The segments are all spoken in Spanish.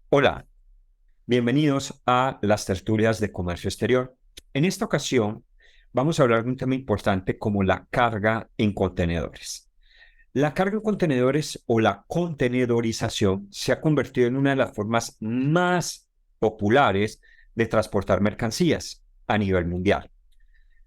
Hola, bienvenidos a las tertulias de comercio exterior. En esta ocasión vamos a hablar de un tema importante como la carga en contenedores. La carga en contenedores o la contenedorización se ha convertido en una de las formas más populares de transportar mercancías a nivel mundial.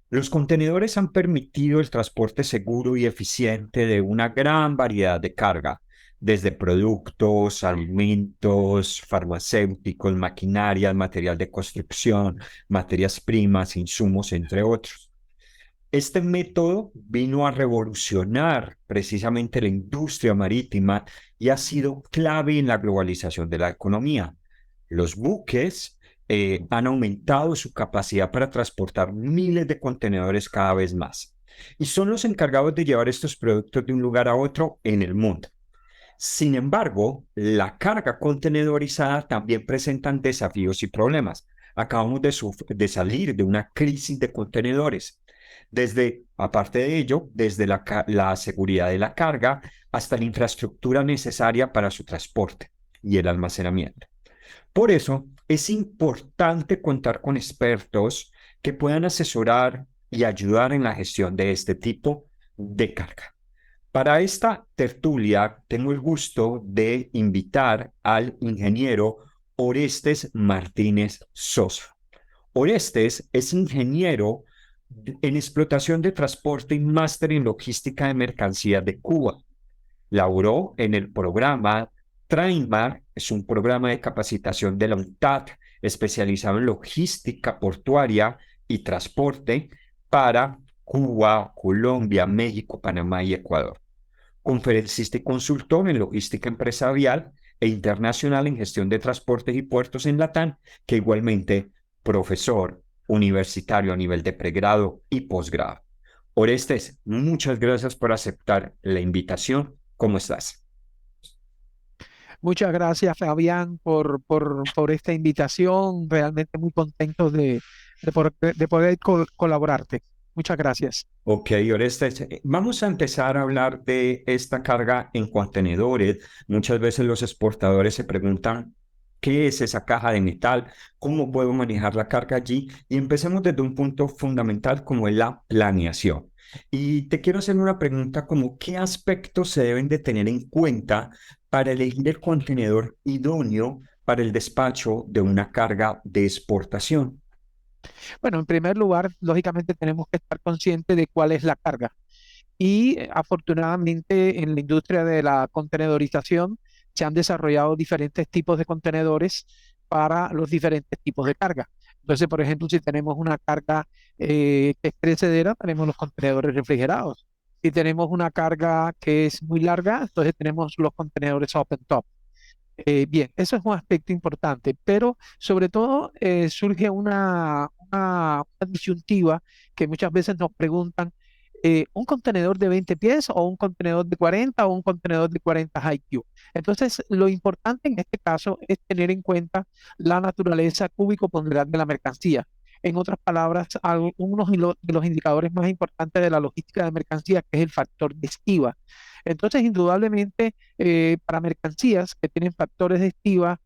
Los contenedores han permitido el transporte seguro y eficiente de una gran variedad de carga, desde productos, alimentos, farmacéuticos, maquinaria, material de construcción, materias primas, insumos, entre otros. Este método vino a revolucionar precisamente la industria marítima y ha sido clave en la globalización de la economía. Los buques han aumentado su capacidad para transportar miles de contenedores cada vez más y son los encargados de llevar estos productos de un lugar a otro en el mundo. Sin embargo, la carga contenedorizada también presenta desafíos y problemas. Acabamos de salir de una crisis de contenedores. Aparte de ello, desde la seguridad de la carga hasta la infraestructura necesaria para su transporte y el almacenamiento. Por eso, es importante contar con expertos que puedan asesorar y ayudar en la gestión de este tipo de carga. Para esta tertulia tengo el gusto de invitar al ingeniero Orestes Martínez Sosa. Orestes es ingeniero en explotación de transporte y máster en logística de mercancías de Cuba. Laboró en el programa Trainmar, es un programa de capacitación de la UNTAD especializado en logística portuaria y transporte para Cuba, Colombia, México, Panamá y Ecuador. Conferencista y consultor en logística empresarial e internacional en gestión de transportes y puertos en Latam, que igualmente profesor universitario a nivel de pregrado y posgrado. Orestes, muchas gracias por aceptar la invitación. ¿Cómo estás? Muchas gracias, Fabián, por esta invitación. Realmente muy contentos de poder colaborarte. Muchas gracias. Ok, Orestes, vamos a empezar a hablar de esta carga en contenedores. Muchas veces los exportadores se preguntan, ¿qué es esa caja de metal? ¿Cómo puedo manejar la carga allí? Y empecemos desde un punto fundamental como es la planeación. Y te quiero hacer una pregunta como, ¿qué aspectos se deben de tener en cuenta para elegir el contenedor idóneo para el despacho de una carga de exportación? Bueno, en primer lugar, lógicamente tenemos que estar conscientes de cuál es la carga. Y afortunadamente en la industria de la contenedorización se han desarrollado diferentes tipos de contenedores para los diferentes tipos de carga. Entonces, por ejemplo, si tenemos una carga que es perecedera, tenemos los contenedores refrigerados. Si tenemos una carga que es muy larga, entonces tenemos los contenedores open top. Bien, eso es un aspecto importante, pero sobre todo surge una disyuntiva que muchas veces nos preguntan, ¿un contenedor de 20 pies o un contenedor de 40 o un contenedor de 40 IQ? Entonces, lo importante en este caso es tener en cuenta la naturaleza cúbico-ponderal de la mercancía. En otras palabras, de los indicadores más importantes de la logística de mercancía, que es el factor de estiva. Entonces, indudablemente, para mercancías que tienen factores de estiva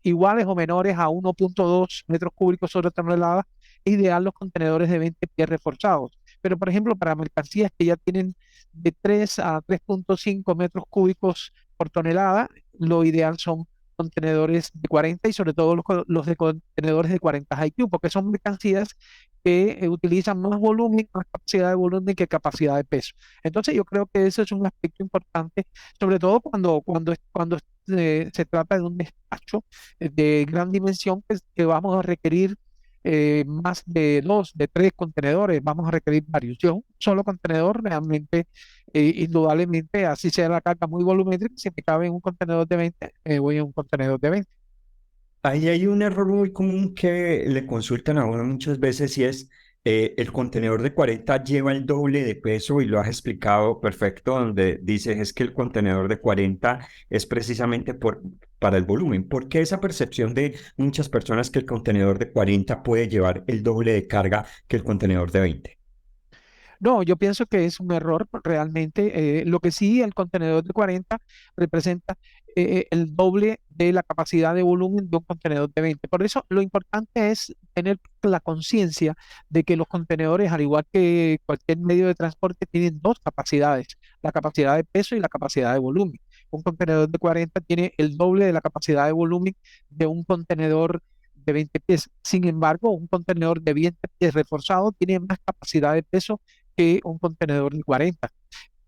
iguales o menores a 1,2 metros cúbicos sobre tonelada, es ideal los contenedores de 20 pies reforzados. Pero, por ejemplo, para mercancías que ya tienen de 3 a 3,5 metros cúbicos por tonelada, lo ideal son contenedores de 40 y sobre todo los de contenedores de 40 IQ, porque son mercancías que utilizan más volumen, más capacidad de volumen que capacidad de peso. Entonces yo creo que eso es un aspecto importante, sobre todo cuando se trata de un despacho de gran dimensión que vamos a requerir más de dos, de tres contenedores, vamos a requerir varios. Yo un solo contenedor realmente, indudablemente, así sea la carga muy volumétrica, si me cabe en un contenedor de 20, voy en un contenedor de 20. Ahí hay un error muy común que le consultan a uno muchas veces y es el contenedor de 40 lleva el doble de peso y lo has explicado perfecto, donde dices es que el contenedor de 40 es precisamente para el volumen. ¿Por qué esa percepción de muchas personas que el contenedor de 40 puede llevar el doble de carga que el contenedor de 20? No, yo pienso que es un error realmente. Lo que sí el contenedor de 40 representa el doble de la capacidad de volumen de un contenedor de 20. Por eso lo importante es tener la conciencia de que los contenedores, al igual que cualquier medio de transporte, tienen dos capacidades, la capacidad de peso y la capacidad de volumen. Un contenedor de 40 tiene el doble de la capacidad de volumen de un contenedor de 20 pies. Sin embargo, un contenedor de 20 pies reforzado tiene más capacidad de peso que un contenedor de 40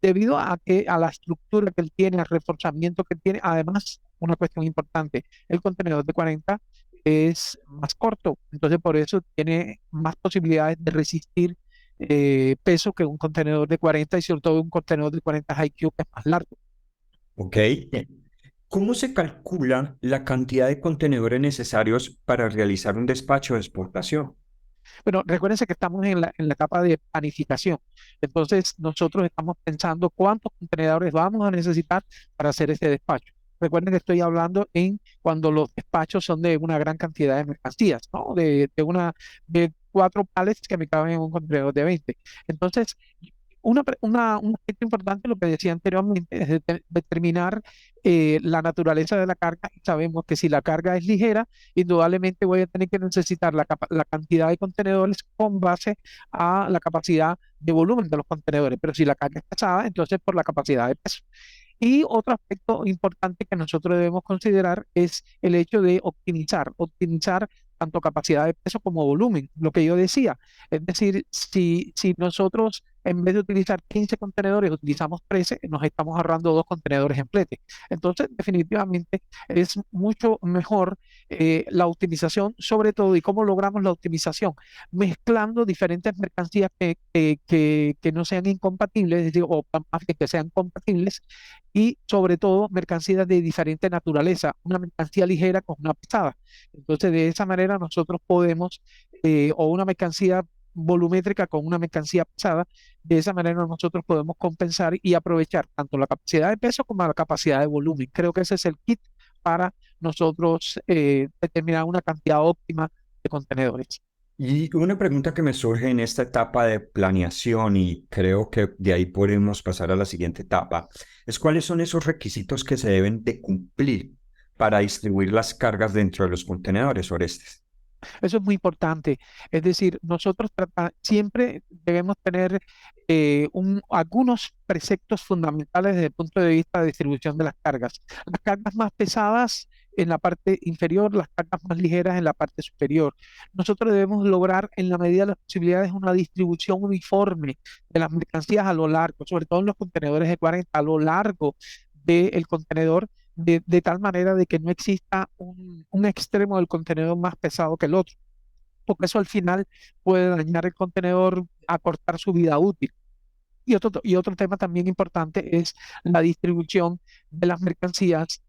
debido a que a la estructura que él tiene, al reforzamiento que tiene. Además, una cuestión importante, el contenedor de 40 es más corto, entonces por eso tiene más posibilidades de resistir peso que un contenedor de 40 y sobre todo un contenedor de 40 HiQ que es más largo. ¿Ok? ¿Cómo se calcula la cantidad de contenedores necesarios para realizar un despacho de exportación? Bueno, recuérdense que estamos en la etapa de planificación. Entonces, nosotros estamos pensando cuántos contenedores vamos a necesitar para hacer este despacho. Recuerden que estoy hablando en cuando los despachos son de una gran cantidad de mercancías, ¿no? De 4 pallets que me caben en un contenedor de 20. Entonces, un aspecto importante, lo que decía anteriormente, es determinar la naturaleza de la carga. Y sabemos que si la carga es ligera, indudablemente voy a tener que necesitar la cantidad de contenedores con base a la capacidad de volumen de los contenedores. Pero si la carga es pesada, entonces por la capacidad de peso. Y otro aspecto importante que nosotros debemos considerar es el hecho de optimizar tanto capacidad de peso como volumen, lo que yo decía. Es decir, si nosotros en vez de utilizar 15 contenedores, utilizamos 13, nos estamos ahorrando 2 contenedores en flete. Entonces, definitivamente es mucho mejor la optimización, sobre todo, y cómo logramos la optimización, mezclando diferentes mercancías que no sean incompatibles, es decir, o más bien que sean compatibles, y sobre todo mercancías de diferente naturaleza, una mercancía ligera con una pesada. Entonces, de esa manera nosotros podemos, o una mercancía volumétrica con una mercancía pesada, de esa manera nosotros podemos compensar y aprovechar tanto la capacidad de peso como la capacidad de volumen. Creo que ese es el kit para nosotros determinar una cantidad óptima de contenedores. Y una pregunta que me surge en esta etapa de planeación, y creo que de ahí podemos pasar a la siguiente etapa, es cuáles son esos requisitos que se deben de cumplir para distribuir las cargas dentro de los contenedores, Orestes. Eso es muy importante. Es decir, nosotros siempre debemos tener algunos preceptos fundamentales desde el punto de vista de distribución de las cargas. Las cargas más pesadas en la parte inferior, las cargas más ligeras en la parte superior. Nosotros debemos lograr, en la medida de las posibilidades, una distribución uniforme de las mercancías a lo largo, sobre todo en los contenedores de 40, a lo largo del contenedor de tal manera de que no exista un extremo del contenedor más pesado que el otro, porque eso al final puede dañar el contenedor, acortar su vida útil. Y otro tema también importante es la distribución de las mercancías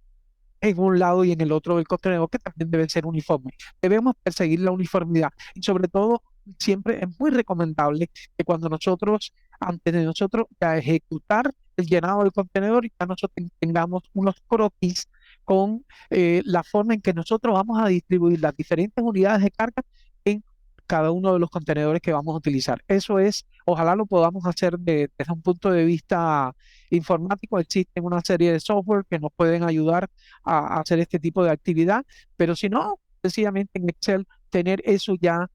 en un lado y en el otro del contenedor, que también debe ser uniforme. Debemos perseguir la uniformidad y sobre todo siempre es muy recomendable que cuando nosotros, antes de nosotros ya ejecutar el llenado del contenedor, ya nosotros tengamos unos croquis con la forma en que nosotros vamos a distribuir las diferentes unidades de carga en cada uno de los contenedores que vamos a utilizar. Eso es, ojalá lo podamos hacer desde un punto de vista informático. Existen una serie de software que nos pueden ayudar a hacer este tipo de actividad, pero si no, sencillamente en Excel tener eso ya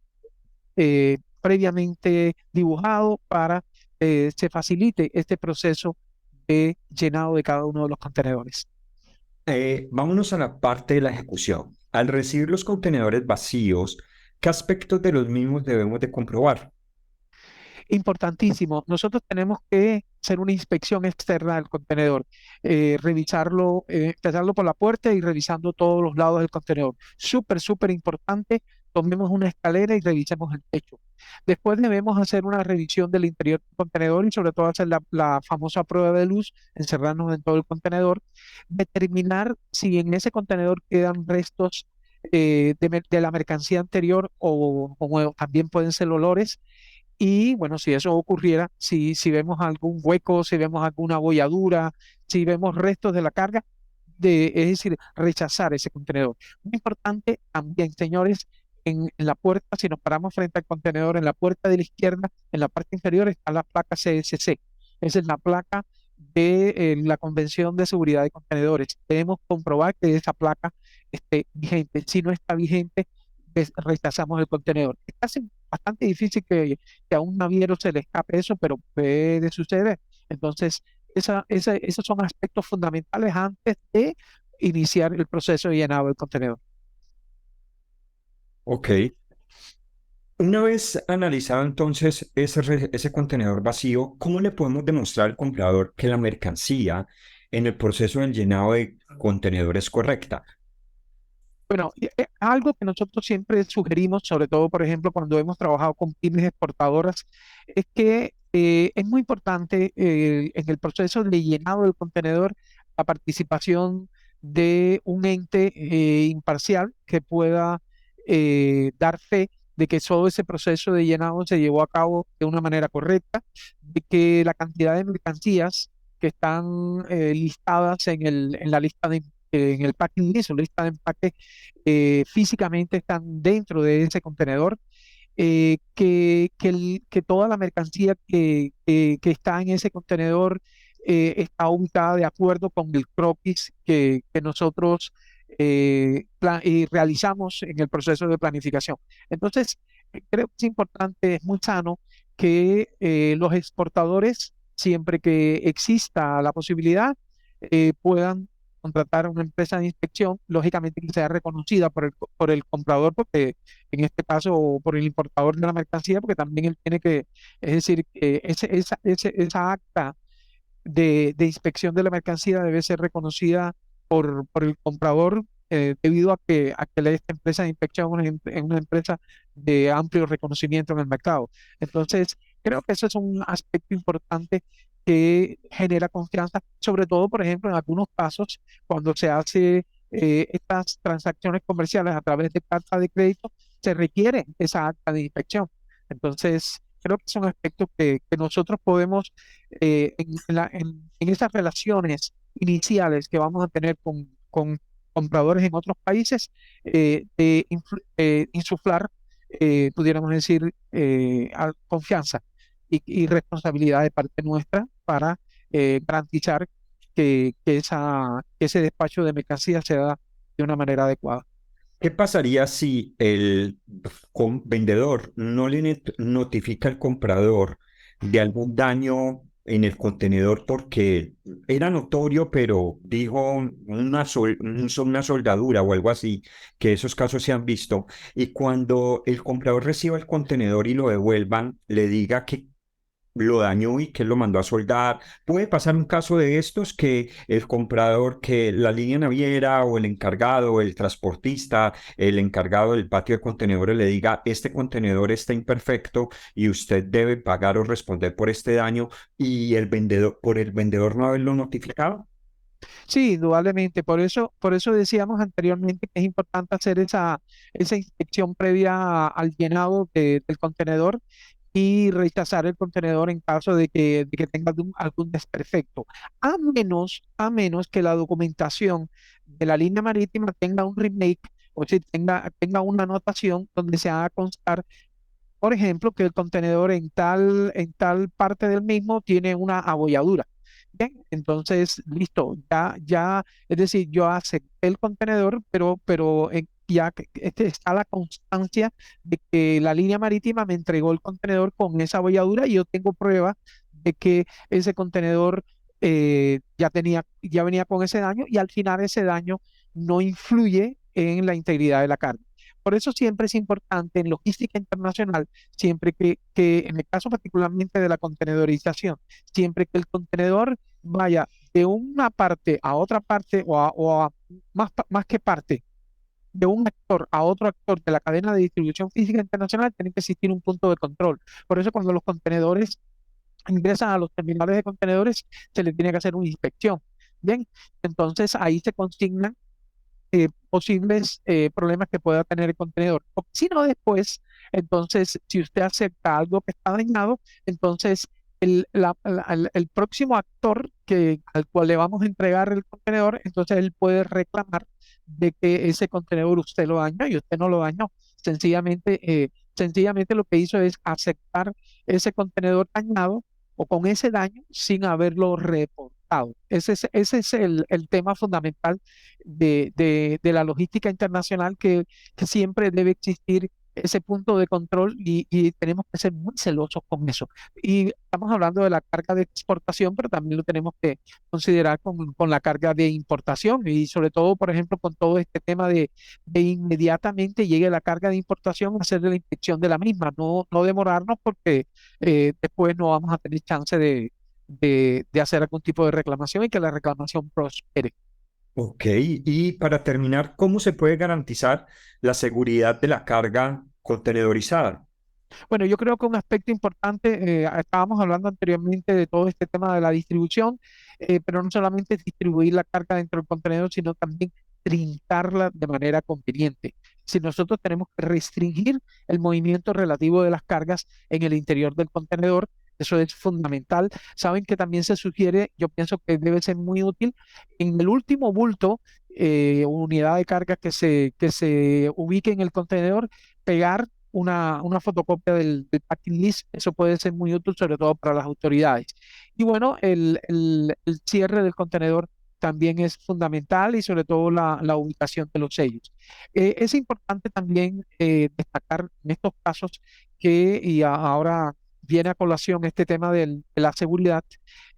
previamente dibujado para se facilite este proceso de llenado de cada uno de los contenedores. Vámonos a la parte de la ejecución. Al recibir los contenedores vacíos, ¿qué aspectos de los mismos debemos de comprobar? Importantísimo. Nosotros tenemos que hacer una inspección externa del contenedor, revisarlo, empezarlo por la puerta y revisando todos los lados del contenedor. Súper, súper importante. Tomemos una escalera y revisemos el techo. Después debemos hacer una revisión del interior del contenedor y sobre todo hacer la famosa prueba de luz, encerrarnos en todo el contenedor, determinar si en ese contenedor quedan restos de la mercancía anterior o como también pueden ser olores y bueno, si eso ocurriera, si vemos algún hueco, si vemos alguna abolladura, si vemos restos de la carga, es decir, rechazar ese contenedor. Muy importante también, señores, en la puerta, si nos paramos frente al contenedor, en la puerta de la izquierda, en la parte inferior está la placa CSC. Esa es la placa de la Convención de Seguridad de Contenedores. Debemos comprobar que esa placa esté vigente. Si no está vigente, rechazamos el contenedor. Es casi bastante difícil que a un naviero se le escape eso, pero puede suceder. Entonces, esos son aspectos fundamentales antes de iniciar el proceso de llenado del contenedor. Ok. Una vez analizado entonces ese contenedor vacío, ¿cómo le podemos demostrar al comprador que la mercancía en el proceso del llenado de contenedor es correcta? Bueno, algo que nosotros siempre sugerimos, sobre todo, por ejemplo, cuando hemos trabajado con pymes exportadoras, es que es muy importante en el proceso de llenado del contenedor la participación de un ente imparcial que pueda dar fe de que todo ese proceso de llenado se llevó a cabo de una manera correcta, de que la cantidad de mercancías que están listadas en la lista en el packing list o lista de empaque físicamente están dentro de ese contenedor, que toda la mercancía que está en ese contenedor está ubicada de acuerdo con el croquis que nosotros realizamos en el proceso de planificación. Entonces, creo que es importante, es muy sano que los exportadores, siempre que exista la posibilidad, puedan contratar a una empresa de inspección, lógicamente que sea reconocida por el comprador, porque en este caso, o por el importador de la mercancía, porque también él tiene que, es decir, que esa acta de inspección de la mercancía debe ser reconocida por el comprador debido a que esta empresa de inspección es una empresa de amplio reconocimiento en el mercado. Entonces, creo que eso es un aspecto importante que genera confianza, sobre todo, por ejemplo, en algunos casos, cuando se hace estas transacciones comerciales a través de carta de crédito, se requiere esa acta de inspección. Entonces, creo que son aspectos que nosotros podemos en esas relaciones iniciales que vamos a tener con compradores en otros países, insuflar, pudiéramos decir, confianza y responsabilidad de parte nuestra para garantizar que ese despacho de mercancías se da de una manera adecuada. ¿Qué pasaría si el vendedor no le notifica al comprador de algún daño en el contenedor porque era notorio, pero dijo una soldadura o algo así, que esos casos se han visto, y cuando el comprador reciba el contenedor y lo devuelvan, le diga que lo dañó y que lo mandó a soldar? Puede pasar un caso de estos que el comprador, que la línea naviera o el encargado, o el transportista, el encargado del patio de contenedores le diga: este contenedor está imperfecto y usted debe pagar o responder por este daño, y el vendedor, por el vendedor no haberlo notificado. Sí, indudablemente. Por eso decíamos anteriormente que es importante hacer esa inspección previa al llenado del contenedor y rechazar el contenedor en caso de que tenga algún desperfecto. A menos que la documentación de la línea marítima tenga un remake, o si tenga una anotación donde se haga constar, por ejemplo, que el contenedor en tal parte del mismo tiene una abolladura. Bien, entonces, listo, es decir, yo acepté el contenedor, pero ya que está la constancia de que la línea marítima me entregó el contenedor con esa abolladura y yo tengo prueba de que ese contenedor ya venía con ese daño y al final ese daño no influye en la integridad de la carga. Por eso siempre es importante en logística internacional, siempre que en el caso particularmente de la contenedorización, siempre que el contenedor vaya de una parte a otra parte más que parte, de un actor a otro actor de la cadena de distribución física internacional, tiene que existir un punto de control. Por eso cuando los contenedores ingresan a los terminales de contenedores, se les tiene que hacer una inspección. Bien, entonces ahí se consignan posibles problemas que pueda tener el contenedor. O si no, después, entonces, si usted acepta algo que está dañado, entonces el próximo actor al cual le vamos a entregar el contenedor, entonces él puede reclamar de que ese contenedor usted lo dañó y usted no lo dañó. Sencillamente lo que hizo es aceptar ese contenedor dañado o con ese daño sin haberlo reportado. conectado. Ese es el tema fundamental de la logística internacional, que siempre debe existir ese punto de control y tenemos que ser muy celosos con eso. Y estamos hablando de la carga de exportación, pero también lo tenemos que considerar con la carga de importación y sobre todo, por ejemplo, con todo este tema de inmediatamente llegue la carga de importación, hacer la inspección de la misma, no demorarnos porque después no vamos a tener chance de hacer algún tipo de reclamación y que la reclamación prospere. Ok, y para terminar, ¿cómo se puede garantizar la seguridad de la carga contenedorizada? Bueno, yo creo que un aspecto importante, estábamos hablando anteriormente de todo este tema de la distribución, pero no solamente distribuir la carga dentro del contenedor, sino también trincarla de manera conveniente. Si nosotros tenemos que restringir el movimiento relativo de las cargas en el interior del contenedor, eso es fundamental. Saben que también se sugiere, yo pienso que debe ser muy útil, en el último bulto, unidad de carga que se ubique en el contenedor, pegar una fotocopia del packing list. Eso puede ser muy útil, sobre todo para las autoridades. Y bueno, el cierre del contenedor también es fundamental y sobre todo la ubicación de los sellos. Es importante también destacar en estos casos y ahora viene a colación este tema de la seguridad.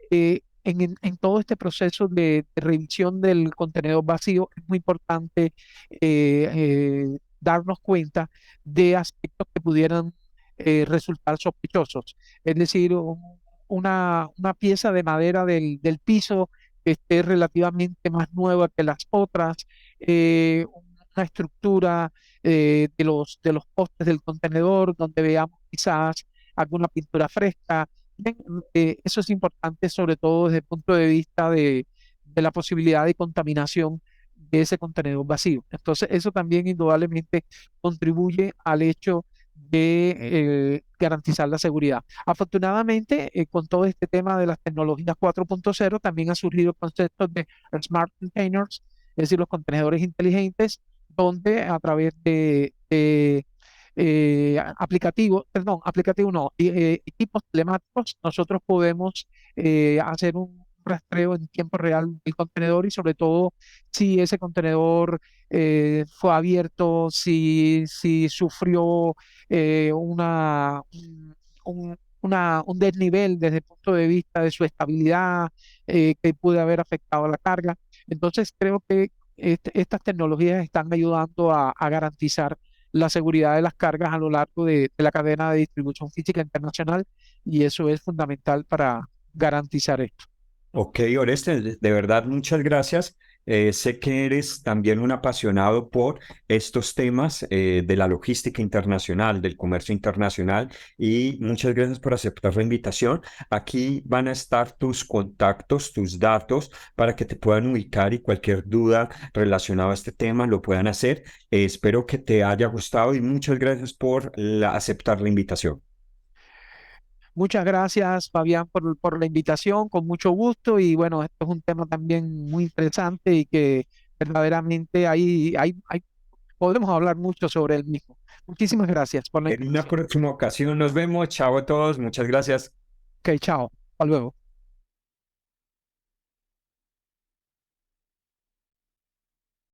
En todo este proceso de revisión del contenedor vacío es muy importante darnos cuenta de aspectos que pudieran resultar sospechosos. Es decir, una pieza de madera del piso que esté relativamente más nueva que las otras, una estructura de los postes del contenedor donde veamos quizás alguna pintura fresca. Bien, eso es importante, sobre todo desde el punto de vista de la posibilidad de contaminación de ese contenedor vacío. Entonces, eso también indudablemente contribuye al hecho de garantizar la seguridad. Afortunadamente, con todo este tema de las tecnologías 4.0, también ha surgido conceptos de smart containers, es decir, los contenedores inteligentes, donde a través de aplicativos no, equipos telemáticos, nosotros podemos hacer un rastreo en tiempo real del contenedor y sobre todo si ese contenedor fue abierto, si sufrió un desnivel desde el punto de vista de su estabilidad, que puede haber afectado a la carga. Entonces creo que estas tecnologías están ayudando a garantizar la seguridad de las cargas a lo largo de la cadena de distribución física internacional y eso es fundamental para garantizar esto. Ok, Oreste, de verdad, muchas gracias. Sé que eres también un apasionado por estos temas de la logística internacional, del comercio internacional, y muchas gracias por aceptar la invitación. Aquí van a estar tus contactos, tus datos, para que te puedan ubicar y cualquier duda relacionada a este tema lo puedan hacer. Espero que te haya gustado y muchas gracias por aceptar la invitación. Muchas gracias, Fabián, por la invitación, con mucho gusto. Y bueno, esto es un tema también muy interesante y que verdaderamente podemos hablar mucho sobre el mismo. Muchísimas gracias por la En una invitación. próxima ocasión nos vemos. Chao a todos. Muchas gracias. Ok, chao. Hasta luego.